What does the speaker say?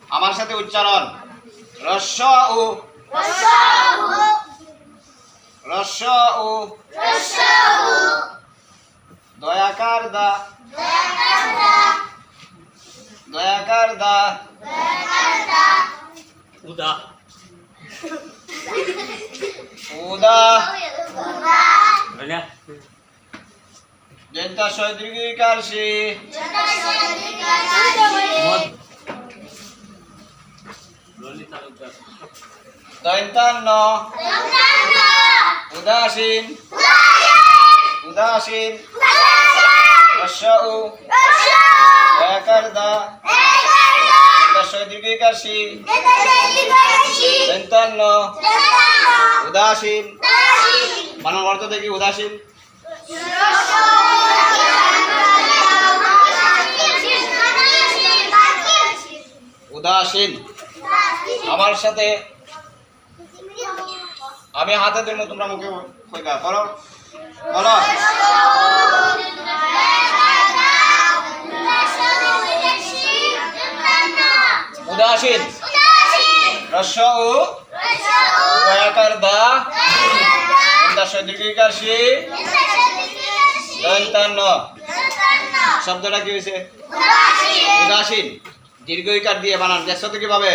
আমার সাথে উচ্চারণ রস্য উ রস্য উ দয়াকার দা দয়াকার দা উদা উদা বলে জয়ন্তা সদৃঘিকার সি মদ রলি তালুকদার দয়ন্তান্ন উদাসীন উদাসীন রস্য উ দয়াকার দা জয়ন্তা সদৃঘিকার সি দয়ন্তান্ন উদাসীন বানান অর্থ দেখি উদাসীন উদাসীন আমার সাথে আমি হাতে দেবো তোমরা মুখে কইবা বলো বলো উদাসীন রস্য উ দয়াকার দা দীর্ঘিকার সি দয়ন্তান্ন শব্দটা কি হয়েছে উদাসীন দীর্ঘইকার দিয়ে বানান দেখছো তো কিভাবে